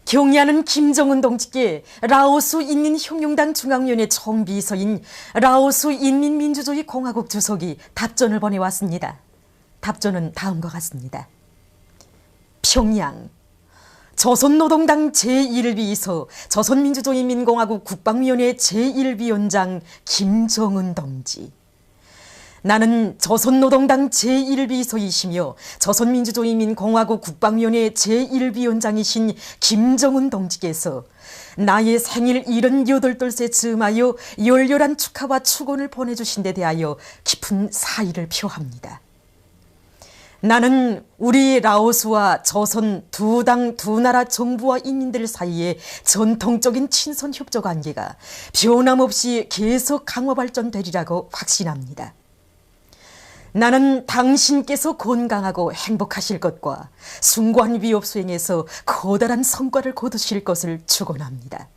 경의하는 김정은 동지께 라오스 인민혁명당 중앙위원회 총비서인 라오스 인민민주주의공화국 주석이 답전을 보내왔습니다. 답전은 다음과 같습니다. 평양 조선노동당 제1비서 조선민주주의인민공화국 국방위원회 제1위원장 김정은 동지. 나는 조선노동당 제1비서이시며 조선민주주의인민공화국 국방위원회 제1위원장이신 김정은 동지께서 나의 생일 78돌째 즈음하여 열렬한 축하와 축원을 보내주신 데 대하여 깊은 사의를 표합니다. 나는 우리 라오스와 조선 두 당 두 나라 정부와 인민들 사이의 전통적인 친선 협조 관계가 변함없이 계속 강화 발전되리라고 확신합니다. 나는 당신께서 건강하고 행복하실 것과 숭고한 위협 수행에서 커다란 성과를 거두실 것을 축원합니다.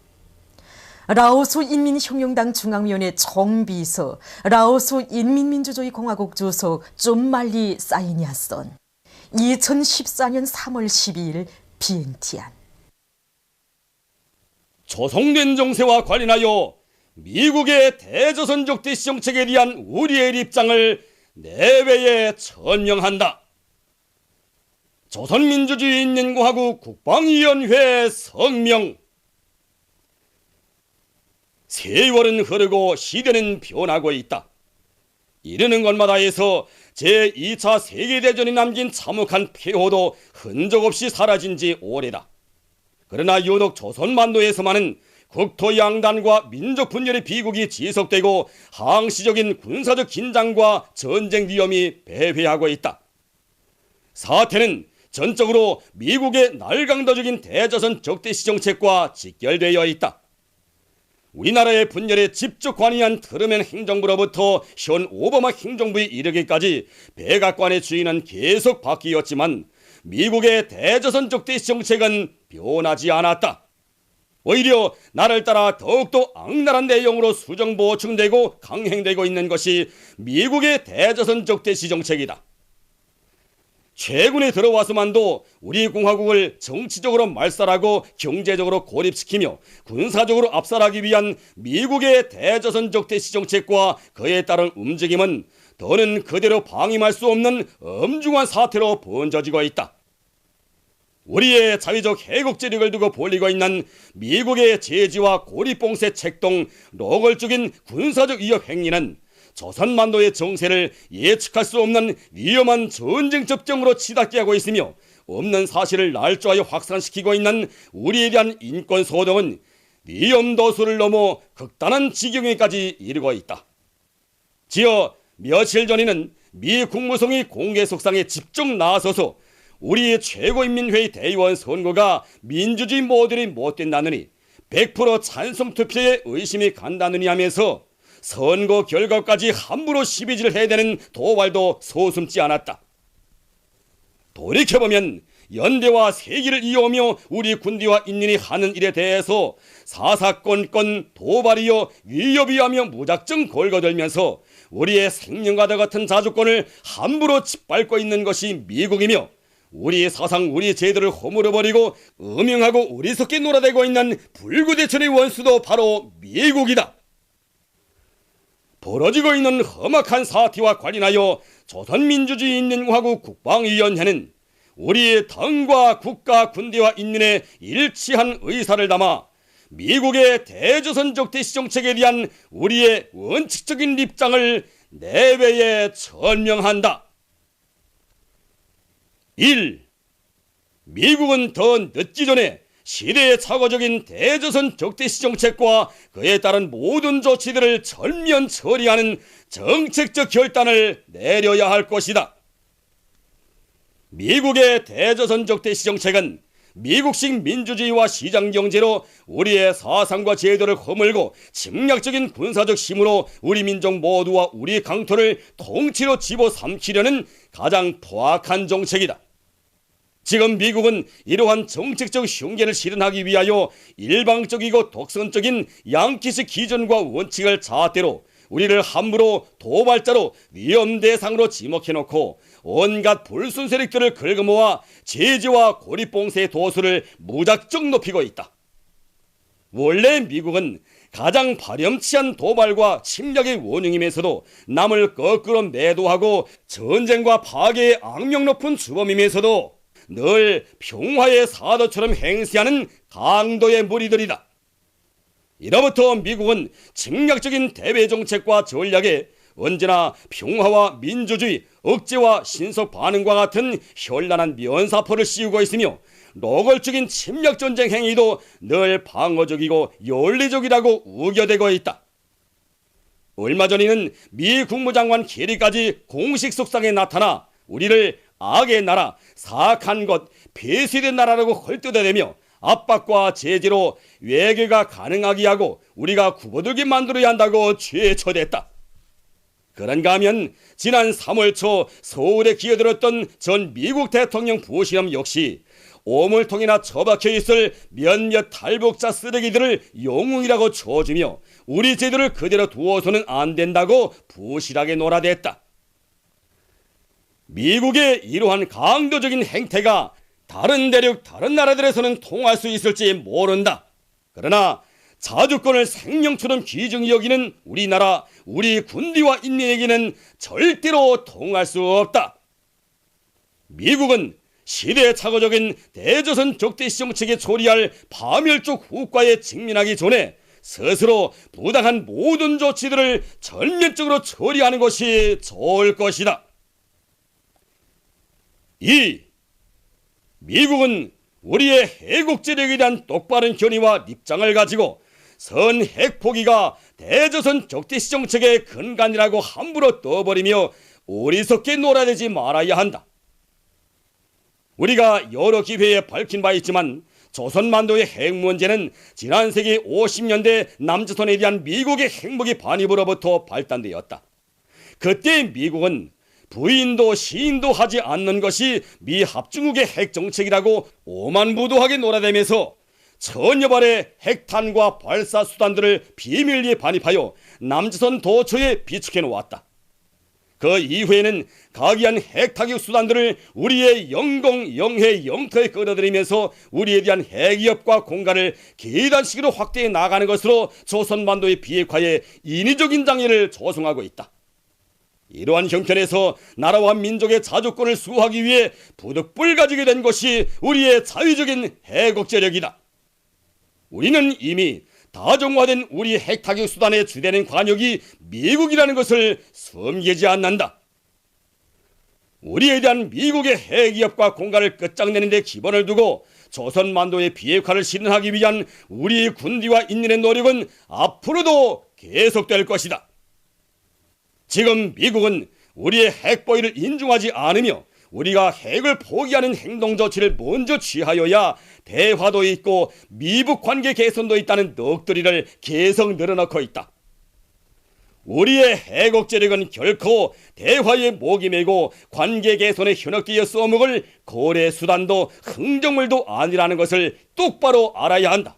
라오스 인민혁명당 중앙위원회 총비서 라오스 인민민주주의공화국 주석 좀말리 사이니아선 2014년 3월 12일 비엔티안. 조성된 정세와 관련하여 미국의 대조선적 대시 정책에 대한 우리의 입장을 내외에 천명한다. 조선민주주의인민공화국 국방위원회 성명. 세월은 흐르고 시대는 변하고 있다. 이르는 곳마다에서 제2차 세계대전이 남긴 참혹한 폐허도 흔적 없이 사라진 지 오래다. 그러나 유독 조선반도에서만은 국토 양단과 민족 분열의 비극이 지속되고 항시적인 군사적 긴장과 전쟁 위험이 배회하고 있다. 사태는 전적으로 미국의 날강도적인 대조선 적대시 정책과 직결되어 있다. 우리나라의 분열에 직접 관여한 트루먼 행정부로부터 현 오바마 행정부에 이르기까지 백악관의 주인은 계속 바뀌었지만 미국의 대조선적 대시 정책은 변하지 않았다. 오히려 나를 따라 더욱더 악랄한 내용으로 수정 보충되고 강행되고 있는 것이 미국의 대조선적 대시 정책이다. 최근에 들어와서만도 우리 공화국을 정치적으로 말살하고 경제적으로 고립시키며 군사적으로 압살하기 위한 미국의 대조선적 대시 정책과 그에 따른 움직임은 더는 그대로 방임할 수 없는 엄중한 사태로 번져지고 있다. 우리의 자위적 해국제력을 두고 벌이고 있는 미국의 제지와 고립봉쇄 책동, 노골적인 군사적 위협 행위는 조선반도의 정세를 예측할 수 없는 위험한 전쟁 접종으로 치닫게 하고 있으며 없는 사실을 날조하여 확산시키고 있는 우리에 대한 인권 소동은 위험도수를 넘어 극단한 지경에까지 이르고 있다. 지어 며칠 전에는 미 국무성이 공개 석상에 직접 나서서 우리 최고인민회의 대의원 선거가 민주주의 모델이 못된다느니 100% 찬성 투표에 의심이 간다느니 하면서 선거 결과까지 함부로 시비질을 해대는 도발도 서슴지 않았다. 돌이켜보면 연대와 세기를 이어오며 우리 군대와 인민이 하는 일에 대해서 사사건건 도발이여 위협이하며 무작정 걸거들면서 우리의 생명과도 같은 자주권을 함부로 짓밟고 있는 것이 미국이며 우리 사상 우리 제도를 허물어버리고 음흉하고 어리석게 놀아대고 있는 불구대천의 원수도 바로 미국이다. 벌어지고 있는 험악한 사태와 관련하여 조선민주주의인민공화국 국방위원회는 우리 당과 국가 군대와 인민의 일치한 의사를 담아 미국의 대조선적 대시 정책에 대한 우리의 원칙적인 입장을 내외에 천명한다. 1. 미국은 더 늦기 전에 시대의 착오적인 대조선 적대시 정책과 그에 따른 모든 조치들을 전면 처리하는 정책적 결단을 내려야 할 것이다. 미국의 대조선 적대시 정책은 미국식 민주주의와 시장경제로 우리의 사상과 제도를 허물고 침략적인 군사적 힘으로 우리 민족 모두와 우리 강토를 통치로 집어삼키려는 가장 포악한 정책이다. 지금 미국은 이러한 정책적 흉계를 실현하기 위하여 일방적이고 독선적인 양키식 기준과 원칙을 잣대로 우리를 함부로 도발자로 위험 대상으로 지목해놓고 온갖 불순 세력들을 긁어모아 제지와 고립봉쇄의 도수를 무작정 높이고 있다. 원래 미국은 가장 파렴치한 도발과 침략의 원흉이면서도 남을 거꾸로 매도하고 전쟁과 파괴의 악명 높은 주범이면서도 늘 평화의 사도처럼 행세하는 강도의 무리들이다. 이로부터 미국은 침략적인 대외 정책과 전략에 언제나 평화와 민주주의, 억제와 신속 반응과 같은 현란한 면사포를 씌우고 있으며 노골적인 침략전쟁 행위도 늘 방어적이고 윤리적이라고 우겨대고 있다. 얼마 전에는 미 국무장관 계리까지 공식 속상에 나타나 우리를 악의 나라, 사악한 것, 폐쇄된 나라라고 헐뜯어대며 압박과 제재로 외교가 가능하게 하고 우리가 구보들게 만들어야 한다고 최초됐다. 그런가 하면 지난 3월 초 서울에 기어들었던 전 미국 대통령 부시람 역시 오물통이나 처박혀 있을 몇몇 탈북자 쓰레기들을 영웅이라고 쳐주며 우리 제도를 그대로 두어서는 안 된다고 부실하게 놀아댔다. 미국의 이러한 강도적인 행태가 다른 대륙, 다른 나라들에서는 통할 수 있을지 모른다. 그러나 자주권을 생명처럼 귀중히 여기는 우리나라, 우리 군대와 인민에게는 절대로 통할 수 없다. 미국은 시대착오적인 대조선 적대시 정책에 초래할 파멸적 후과에 직면하기 전에 스스로 부당한 모든 조치들을 전면적으로 처리하는 것이 좋을 것이다. 2. 미국은 우리의 해국제력에 대한 똑바른 견해와 입장을 가지고 선 핵포기가 대조선 적대시 정책의 근간이라고 함부로 떠버리며 어리석게 놀아대지 말아야 한다. 우리가 여러 기회에 밝힌 바 있지만 조선만도의 핵 문제는 지난 세기 50년대 남조선에 대한 미국의 핵무기 반입으로부터 발단되었다. 그때 미국은 부인도 시인도 하지 않는 것이 미 합중국의 핵정책이라고 오만부도하게 놀아대면서 천여 발의 핵탄과 발사 수단들을 비밀리에 반입하여 남조선 도처에 비축해 놓았다. 그 이후에는 각이한 핵타격 수단들을 우리의 영공, 영해, 영토에 끌어들이면서 우리에 대한 핵위협과 공간을 계단식으로 확대해 나가는 것으로 조선반도의 비핵화에 인위적인 장애를 조성하고 있다. 이러한 형편에서 나라와 민족의 자주권을 수호하기 위해 부득불 가지게 된 것이 우리의 자위적인 해국제력이다. 우리는 이미 다정화된 우리 핵타격 수단의 주되는 관역이 미국이라는 것을 숨기지 않는다. 우리에 대한 미국의 핵위협과 공간을 끝장내는 데 기본을 두고 조선만도의 비핵화를 실현하기 위한 우리 군대와 인민의 노력은 앞으로도 계속될 것이다. 지금 미국은 우리의 핵보위를 인정하지 않으며 우리가 핵을 포기하는 행동 조치를 먼저 취하여야 대화도 있고 미북 관계 개선도 있다는 넋두리를 계속 늘어놓고 있다. 우리의 핵억제력은 결코 대화의 목이 메고 관계 개선에 현혹되어 써먹을 거래 수단도 흥정물도 아니라는 것을 똑바로 알아야 한다.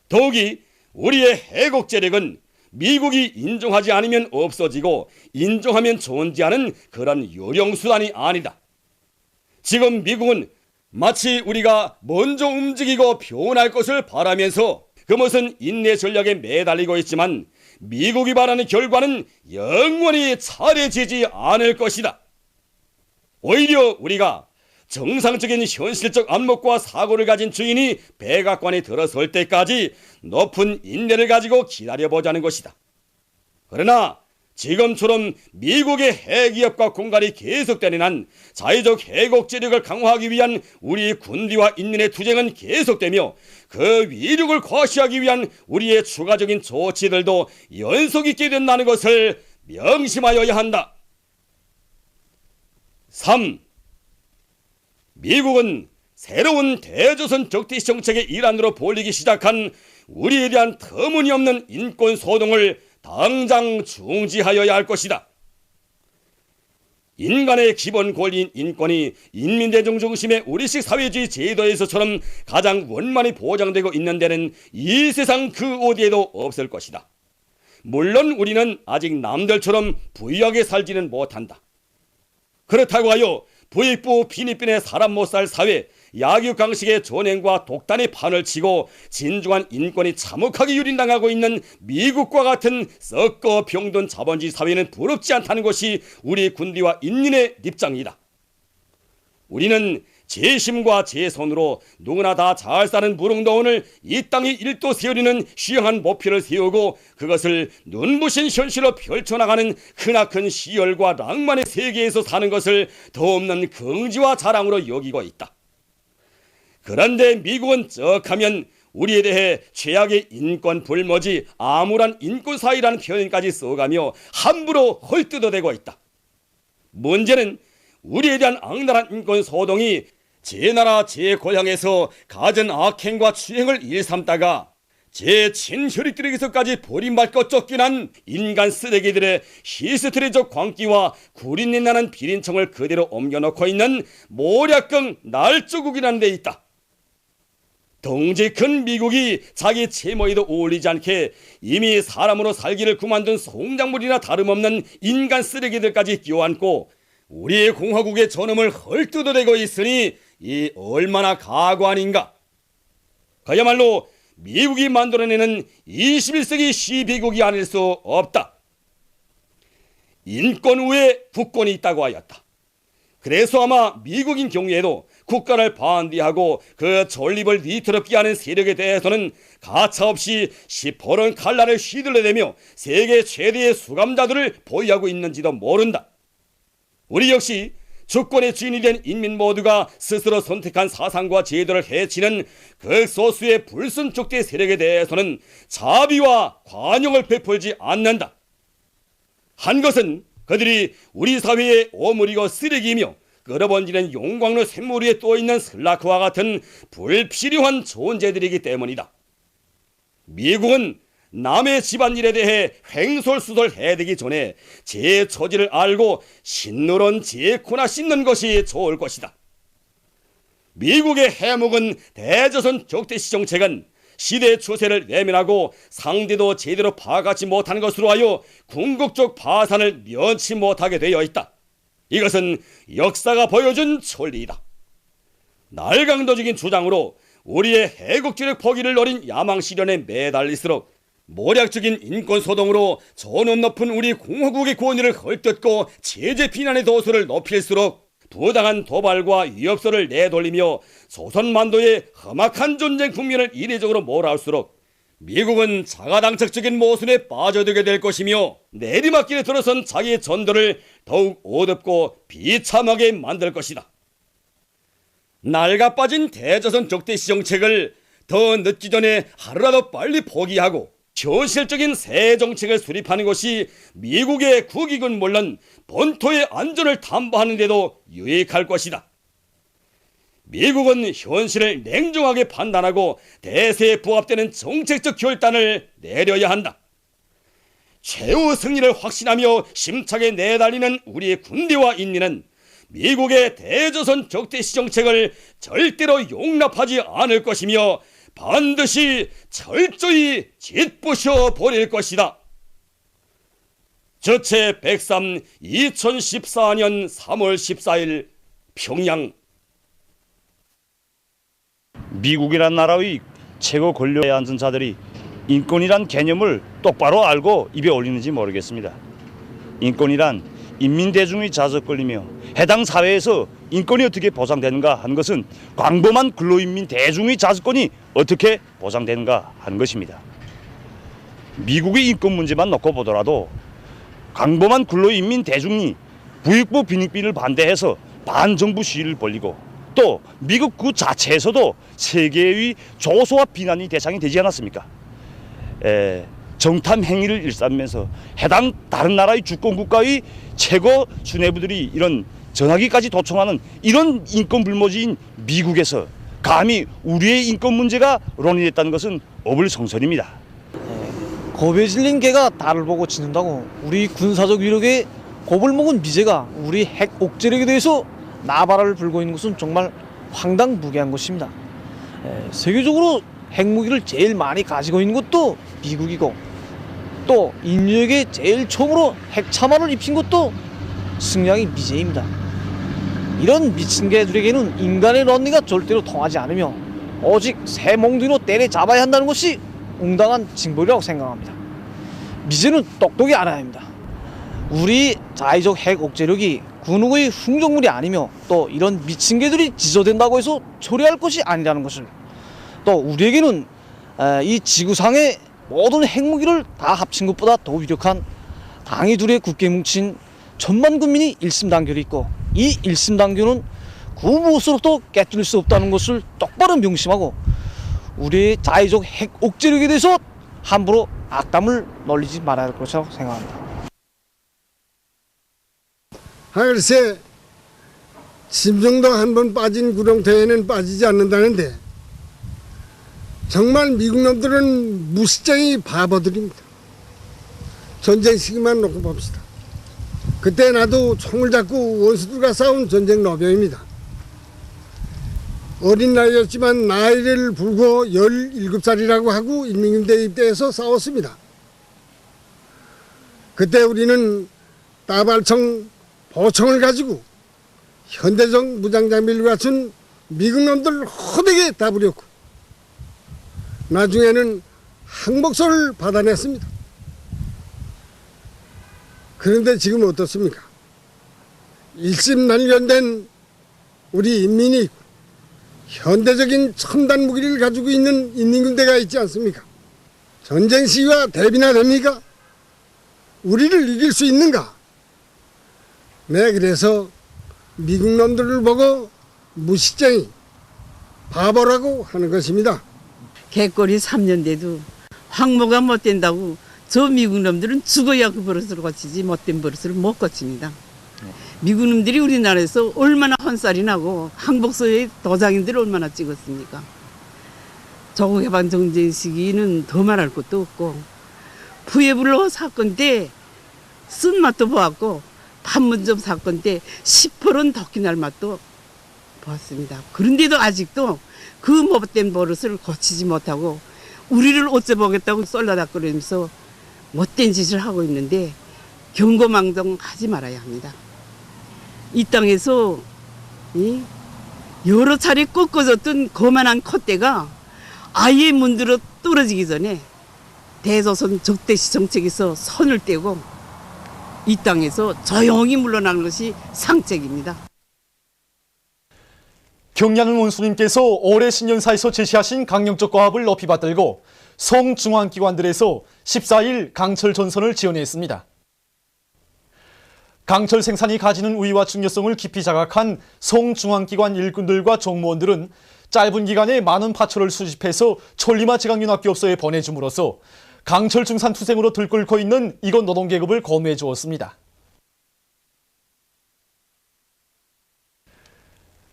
더욱이 우리의 핵억제력은 미국이 인정하지 않으면 없어지고 인정하면 존재하는 그런 요령수단이 아니다. 지금 미국은 마치 우리가 먼저 움직이고 변할 것을 바라면서 그 무슨 인내 전략에 매달리고 있지만 미국이 바라는 결과는 영원히 차례지지 않을 것이다. 오히려 우리가 정상적인 현실적 안목과 사고를 가진 주인이 백악관에 들어설 때까지 높은 인내를 가지고 기다려보자는 것이다. 그러나 지금처럼 미국의 핵위협과 공갈이 계속되는 한 자위적 핵억제력을 강화하기 위한 우리 군대와 인민의 투쟁은 계속되며 그 위력을 과시하기 위한 우리의 추가적인 조치들도 연속 있게 된다는 것을 명심하여야 한다. 3. 미국은 새로운 대조선 적대시 정책의 일환으로 벌이기 시작한 우리에 대한 터무니없는 인권 소동을 당장 중지하여야 할 것이다. 인간의 기본 권리인 인권이 인민대중 중심의 우리식 사회주의 제도에서처럼 가장 원만히 보장되고 있는 데는 이 세상 그 어디에도 없을 것이다. 물론 우리는 아직 남들처럼 부유하게 살지는 못한다. 그렇다고 하여 부익부 빈익빈의 사람 못 살 사회, 약육강식의 전횡과 독단의 판을 치고 진중한 인권이 참혹하게 유린당하고 있는 미국과 같은 썩고 병든 자본주의 사회는 부럽지 않다는 것이 우리 군대와 인민의 입장이다. 우리는 제 힘과 제 손으로 누구나 다 잘 사는 무릉도원을 이 땅에 일도 세우려는 시행한 목표를 세우고 그것을 눈부신 현실로 펼쳐나가는 크나큰 시열과 낭만의 세계에서 사는 것을 더없는 긍지와 자랑으로 여기고 있다. 그런데 미국은 쩍하면 우리에 대해 최악의 인권 불모지 암울한 인권사회라는 표현까지 써가며 함부로 헐뜯어대고 있다. 문제는 우리에 대한 악랄한 인권 소동이 제 나라 제 고향에서 갖은 악행과 추행을 일삼다가 제 친혈육들에게서까지 버림받고 쫓겨난 인간 쓰레기들의 히스테리적 광기와 구린내 나는 비린청을 그대로 옮겨놓고 있는 모략경 날조국이라는 데 있다. 덩치 큰 미국이 자기 채모에도 어울리지 않게 이미 사람으로 살기를 그만둔 송장물이나 다름없는 인간 쓰레기들까지 끼워안고 우리의 공화국의 존엄을 헐뜯어대고 있으니 이 얼마나 가고 아닌가. 그야말로 미국이 만들어내는 21세기 시비국이 아닐 수 없다. 인권 후에 국권이 있다고 하였다. 그래서 아마 미국인 경우에도 국가를 반대하고 그 존립을 위태롭게 하는 세력에 대해서는 가차없이 시퍼런 칼날을 휘둘러대며 세계 최대의 수감자들을 보유하고 있는지도 모른다. 우리 역시 주권의 주인이 된 인민 모두가 스스로 선택한 사상과 제도를 해치는 극소수의 불순족대 세력에 대해서는 자비와 관용을 베풀지 않는다. 한 것은 그들이 우리 사회의 오물이고 쓰레기이며 끌어번지는 용광로 샘물 위에 떠있는 슬라크와 같은 불필요한 존재들이기 때문이다. 미국은 남의 집안일에 대해 횡설수설 해대기 전에 제 처지를 알고 신노론 제코나 씻는 것이 좋을 것이다. 미국의 해묵은 대조선 적대시 정책은 시대 추세를 외면하고 상대도 제대로 파악하지 못한 것으로 하여 궁극적 파산을 면치 못하게 되어 있다. 이것은 역사가 보여준 천리이다. 날강도적인 주장으로 우리의 해국지력 포기를 노린 야망실현에 매달릴수록 모략적인 인권소동으로 존엄 높은 우리 공화국의 권위를 헐뜯고 체제 비난의 도수를 높일수록 부당한 도발과 위협서를 내돌리며 조선만도의 험악한 전쟁 국면을 이례적으로 몰아올수록 미국은 자가당착적인 모순에 빠져들게 될 것이며 내리막길에 들어선 자기의 전도를 더욱 어둡고 비참하게 만들 것이다. 낡아빠진 대조선 적대시 정책을 더 늦기 전에 하루라도 빨리 포기하고 현실적인 새 정책을 수립하는 것이 미국의 국익은 물론 본토의 안전을 담보하는 데도 유익할 것이다. 미국은 현실을 냉정하게 판단하고 대세에 부합되는 정책적 결단을 내려야 한다. 최후 승리를 확신하며 심차게 내달리는 우리의 군대와 인민은 미국의 대조선 적대시 정책을 절대로 용납하지 않을 것이며 반드시 철저히 짓부셔 버릴 것이다. 저체 103 2014년 3월 14일 평양. 미국이란 나라의 최고 권력에 앉은 자들이 인권이란 개념을 똑바로 알고 입에 올리는지 모르겠습니다. 인권이란 인민대중의 자석권이며 해당 사회에서 인권이 어떻게 보장되는가 하는 것은 광범한 근로인민 대중의 자석권이 어떻게 보장되는가 하는 것입니다. 미국의 인권 문제만 놓고 보더라도 광범한 근로인민 대중이 부익부 빈익빈을 반대해서 반정부 시위를 벌이고 또 미국 그 자체에서도 세계의 조소와 비난이 대상이 되지 않았습니까? 정탐 행위를 일삼면서 해당 다른 나라의 주권국가의 최고 수뇌부들이 이런 전화기까지 도청하는 이런 인권 불모지인 미국에서 감히 우리의 인권 문제가 논의됐다는 것은 어불성설입니다. 겁에 질린 개가 달을 보고 짖는다고 우리 군사적 위력에 겁을 먹은 미제가 우리 핵 옥죄력에 대해서 나발을 불고 있는 것은 정말 황당무계한 것입니다. 세계적으로 핵무기를 제일 많이 가지고 있는 것도 미국이고 또 인류에게 제일 처음으로 핵참화를 입힌 것도 승량이 미제입니다. 이런 미친 개들에게는 인간의 런니가 절대로 통하지 않으며 오직 새 몽둥이로 때려잡아야 한다는 것이 응당한 징벌이라고 생각합니다. 미제는 똑똑히 알아야 합니다. 우리 자의적 핵 억제력이 군우의 흉정물이 아니며 또 이런 미친 개들이 지저된다고 해서 초래할 것이 아니라는 것을, 또 우리에게는 이 지구상의 모든 핵무기를 다 합친 것보다 더 위력한 당이 둘의 굳게 뭉친 천만 군민이 일심단결이 있고, 이 일심단결은 그 무엇으로도 깨뜨릴 수 없다는 것을 똑바로 명심하고 우리의 자의적 핵 억제력에 대해서 함부로 악담을 놀리지 말아야 할 것이라고 생각합니다. 글쎄, 심정도 한 번 빠진 구렁텅이에는 빠지지 않는다는데 정말 미국 놈들은 무시장이 바보들입니다. 전쟁 시기만 놓고 봅시다. 그때 나도 총을 잡고 원수들과 싸운 전쟁 노병입니다. 어린 나이였지만 나이를 불고 17살이라고 하고 인민군대에 입대해서 싸웠습니다. 그때 우리는 따발총, 보총을 가지고 현대적 무장장비를 갖춘 미국 놈들을 호되게 다부렸고 나중에는 항복서를 받아냈습니다. 그런데 지금 어떻습니까? 일심단결된 우리 인민이 있고 현대적인 첨단 무기를 가지고 있는 인민군대가 있지 않습니까? 전쟁 시기와 대비나 됩니까? 우리를 이길 수 있는가? 네, 그래서 미국 놈들을 보고 무시쟁이, 바보라고 하는 것입니다. 개꼬리 3년 돼도 황모가 못 된다고 저 미국 놈들은 죽어야 그 버릇을 고치지 못된 버릇을 못 고칩니다. 미국 놈들이 우리나라에서 얼마나 헌살이 나고 항복서에 도장인들 얼마나 찍었습니까? 조국 해방 정전 시기는 더 말할 것도 없고 부예불로 사건 때 쓴맛도 보았고 판문점 사건 때 시퍼런 도끼날 맛도 보았습니다. 그런데도 아직도 그 못된 버릇을 고치지 못하고 우리를 어째보겠다고 썰라닥거리면서 못된 짓을 하고 있는데 경고망동하지 말아야 합니다. 이 땅에서 여러 차례 꺾어졌던 거만한 콧대가 아예 문드러 떨어지기 전에 대조선 적대시 정책에서 선을 떼고 이 땅에서 조용히 물러나는 것이 상책입니다. 경리하는 원수님께서 올해 신년사에서 제시하신 강령적 과업을 높이 받들고 성중앙기관들에서 14일 강철 전선을 지원했습니다. 강철 생산이 가지는 우위와 중요성을 깊이 자각한 성중앙기관 일꾼들과 종무원들은 짧은 기간에 많은 파초를 수집해서 천리마 제강윤학교업소에 보내줌으로써 강철 중산 투생으로 들끓고 있는 이곳 노동계급을 고무해 주었습니다.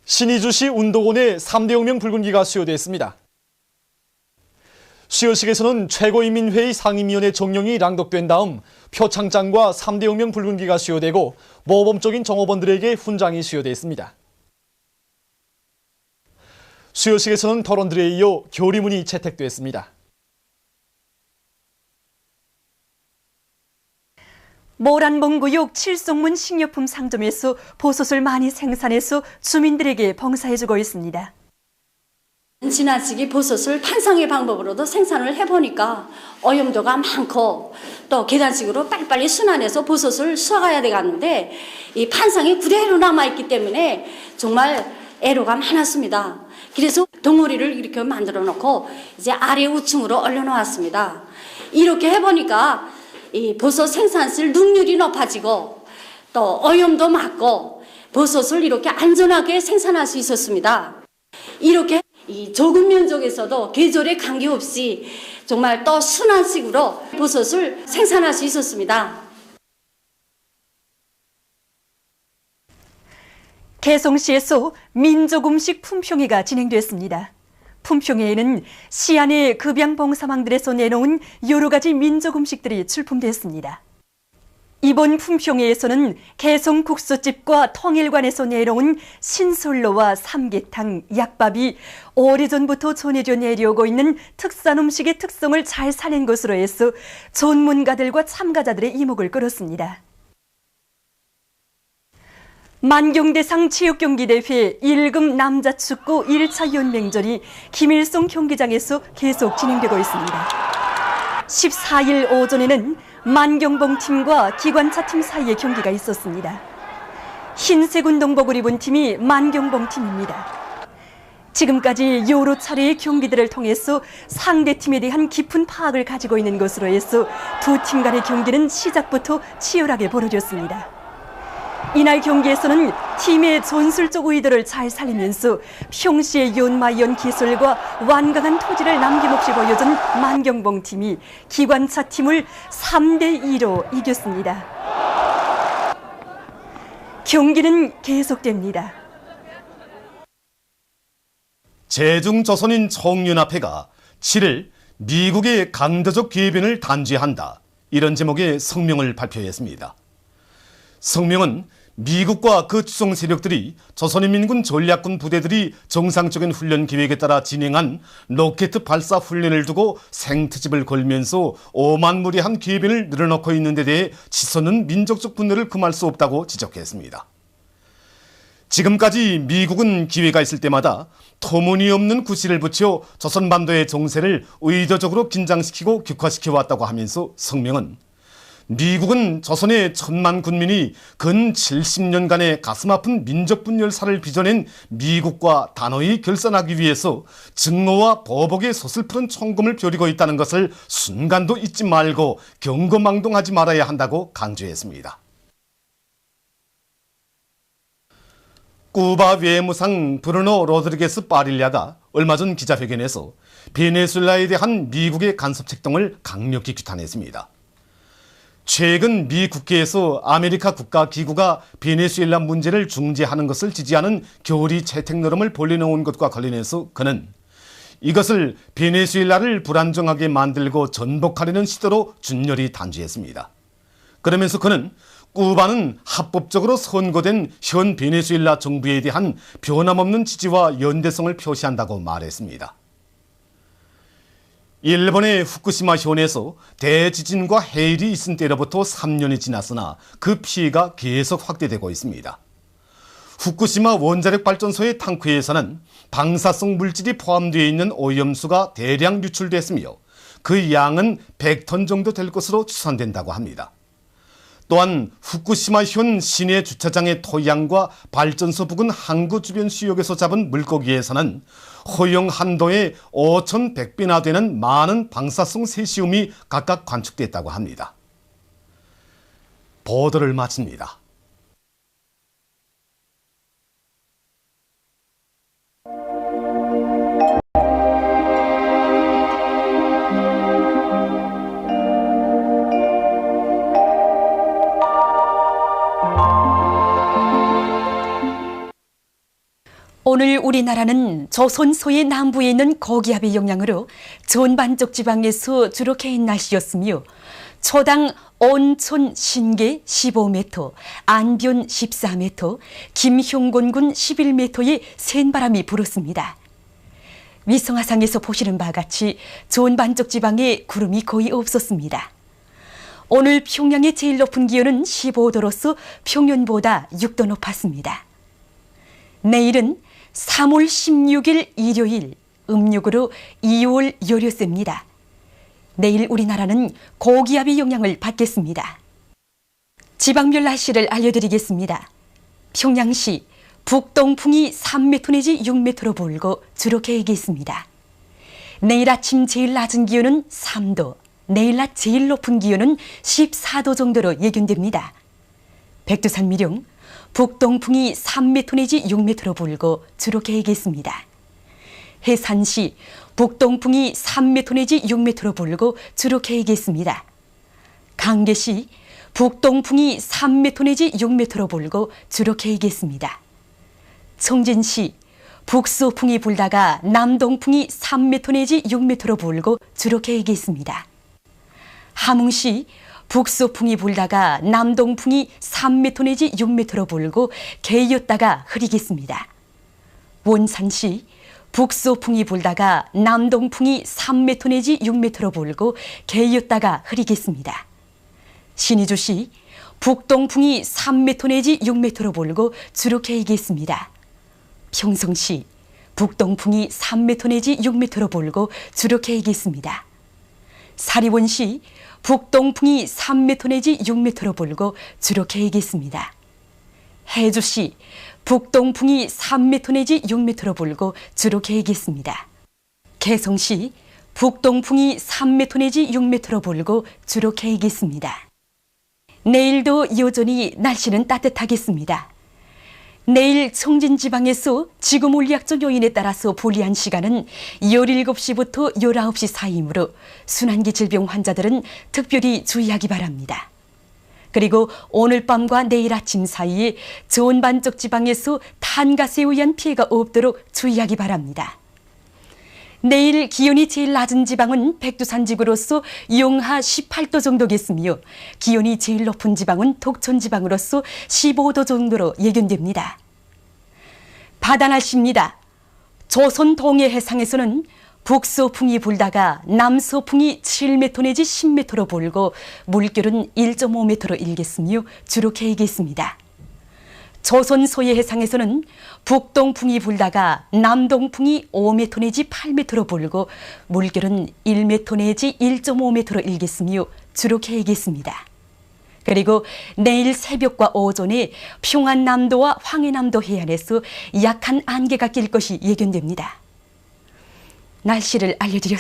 신의주시 운동원에 3대 혁명 붉은기가 수여됐습니다. 수여식에서는 최고인민회의 상임위원회 정령이 랑독된 다음 표창장과 3대 혁명 붉은기가 수여되고 모범적인 정업원들에게 훈장이 수여됐습니다. 수여식에서는 토론들에 이어 교리문이 채택됐습니다. 모란봉구역 칠성문 식료품 상점에서 버섯을 많이 생산해서 주민들에게 봉사해주고 있습니다. 지나치게 버섯을 판상의 방법으로도 생산을 해보니까 오염도가 많고 또 계단식으로 빨리빨리 순환해서 버섯을 수확해야 되겠는데 이 판상이 그대로 남아있기 때문에 정말 애로가 많았습니다. 그래서 덩어리를 이렇게 만들어 놓고 이제 아래 우층으로 올려놓았습니다. 이렇게 해보니까 이 버섯 생산실 능률이 높아지고 또 오염도 막고 버섯을 이렇게 안전하게 생산할 수 있었습니다. 이렇게 이 적은 면적에서도 계절에 관계없이 정말 또 순환식으로 버섯을 생산할 수 있었습니다. 개성시에서 민족음식 품평회가 진행됐습니다. 품평회에는 시안의 급양봉사망들에서 내놓은 여러 가지 민족음식들이 출품됐습니다. 이번 품평회에서는 개성 국수집과 통일관에서 내려온 신솔로와 삼계탕, 약밥이 오래전부터 전해져 내려오고 있는 특산 음식의 특성을 잘 살린 것으로 해서 전문가들과 참가자들의 이목을 끌었습니다. 만경대상 체육경기대회 1급 남자축구 1차 연맹전이 김일성 경기장에서 계속 진행되고 있습니다. 14일 오전에는 만경봉 팀과 기관차 팀 사이의 경기가 있었습니다. 흰색 운동복을 입은 팀이 만경봉 팀입니다. 지금까지 여러 차례의 경기들을 통해서 상대팀에 대한 깊은 파악을 가지고 있는 것으로 해서 두 팀 간의 경기는 시작부터 치열하게 벌어졌습니다. 이날 경기에서는 팀의 전술적 의도를 잘 살리면서 평시의 연마연 기술과 완강한 토지를 남김없이 보여준 만경봉 팀이 기관차 팀을 3대2로 이겼습니다. 경기는 계속됩니다. 제중조선인 총연합회가 7일 미국의 강도적 개변을 단죄한다, 이런 제목의 성명을 발표했습니다. 성명은 미국과 그 추종 세력들이 조선인민군 전략군 부대들이 정상적인 훈련 계획에 따라 진행한 로켓 발사 훈련을 두고 생트집을 걸면서 오만무리한 개변을 늘어놓고 있는 데 대해 치솟는 민족적 분노를 금할 수 없다고 지적했습니다. 지금까지 미국은 기회가 있을 때마다 터무니없는 구실을 붙여 조선반도의 정세를 의도적으로 긴장시키고 격화시켜 왔다고 하면서 성명은 미국은 조선의 1000만 군민이 근 70년간의 가슴 아픈 민족 분열사를 빚어낸 미국과 단호히 결산하기 위해서 증오와 보복의 소슬프른 총검을 펴리고 있다는 것을 순간도 잊지 말고 경거망동하지 말아야 한다고 강조했습니다. 쿠바 외무상 브루노 로드리게스 파릴랴가 얼마 전 기자회견에서 베네수엘라에 대한 미국의 간섭 책동을 강력히 규탄했습니다. 최근 미 국회에서 아메리카 국가기구가 베네수엘라 문제를 중재하는 것을 지지하는 결의 채택 노름을 벌려놓은 것과 관련해서 그는 이것을 베네수엘라를 불안정하게 만들고 전복하려는 시도로 준열히 단죄했습니다. 그러면서 그는 쿠바는 합법적으로 선거된 현 베네수엘라 정부에 대한 변함없는 지지와 연대성을 표시한다고 말했습니다. 일본의 후쿠시마 현에서 대지진과 해일이 있은 때로부터 3년이 지났으나 그 피해가 계속 확대되고 있습니다. 후쿠시마 원자력 발전소의 탕크에서는 방사성 물질이 포함되어 있는 오염수가 대량 유출됐으며 그 양은 100톤 정도 될 것으로 추산된다고 합니다. 또한 후쿠시마 현 시내 주차장의 토양과 발전소 부근 항구 주변 수역에서 잡은 물고기에서는 허용 한도의 5,100배나 되는 많은 방사성 세시움이 각각 관측됐다고 합니다. 보도를 마칩니다. 오늘 우리나라는 조선 소의 남부에 있는 고기압의 영향으로 전반적 지방에서 주로 개인 날씨였으며 초당 온천 신계 15m, 안변 14m, 김형곤군 11m의 센 바람이 불었습니다. 위성화상에서 보시는 바와 같이 전반적 지방에 구름이 거의 없었습니다. 오늘 평양의 제일 높은 기온은 15도로서 평년보다 6도 높았습니다. 내일은 3월 16일 일요일, 음력으로 2월 열흘째입니다. 내일 우리나라는 고기압의 영향을 받겠습니다. 지방별 날씨를 알려드리겠습니다. 평양시 북동풍이 3m 내지 6m로 불고 주로 계획있습니다. 내일 아침 제일 낮은 기온은 3도, 내일 낮 제일 높은 기온은 14도 정도로 예견됩니다. 백두산 미령 북동풍이 3m 내지 6m로 불고 주로 계획있습니다. 해산시 북동풍이 3m 내지 6m로 불고 주로 계획있습니다. 강계시 북동풍이 3m 내지 6m로 불고 주로 계획있습니다. 청진시 북서풍이 불다가 남동풍이 3m 내지 6m로 불고 주로 계획있습니다. 함흥시 북서풍이 불다가 남동풍이 3m 내지 6m로 불고 개였다가 흐리겠습니다. 원산시 북서풍이 불다가 남동풍이 3m 내지 6m로 불고 개였다가 흐리겠습니다. 신의주시 북동풍이 3m 내지 6m로 불고 주로 개이겠습니다. 평성시 북동풍이 3m 내지 6m로 불고 주로 개이겠습니다. 사리원시 북동풍이 3m 내지 6m로 불고 주로 개이겠습니다. 해주시 북동풍이 3m 내지 6m로 불고 주로 개이겠습니다. 개성시 북동풍이 3m 내지 6m로 불고 주로 개이겠습니다. 내일도 여전히 날씨는 따뜻하겠습니다. 내일 청진지방에서 지구물리학적 요인에 따라서 불리한 시간은 17시부터 19시 사이이므로 순환기 질병 환자들은 특별히 주의하기 바랍니다. 그리고 오늘 밤과 내일 아침 사이에 전반적 지방에서 탄가스에 의한 피해가 없도록 주의하기 바랍니다. 내일 기온이 제일 낮은 지방은 백두산지구로서 영하 18도 정도겠으며 기온이 제일 높은 지방은 독천지방으로서 15도 정도로 예견됩니다. 바다 날씨입니다. 조선 동해 해상에서는 북서풍이 불다가 남서풍이 7m 내지 10m로 불고 물결은 1.5m로 일겠으며 주로 개이겠습니다. 조선 서해 해상에서는 북동풍이 불다가 남동풍이 5m 내지 8m로 불고 물결은 1m 내지 1.5m로 일겠으며 주로 개이겠습니다. 그리고 내일 새벽과 오전에 평안남도와 황해남도 해안에서 약한 안개가 낄 것이 예견됩니다. 날씨를 알려드렸습니다.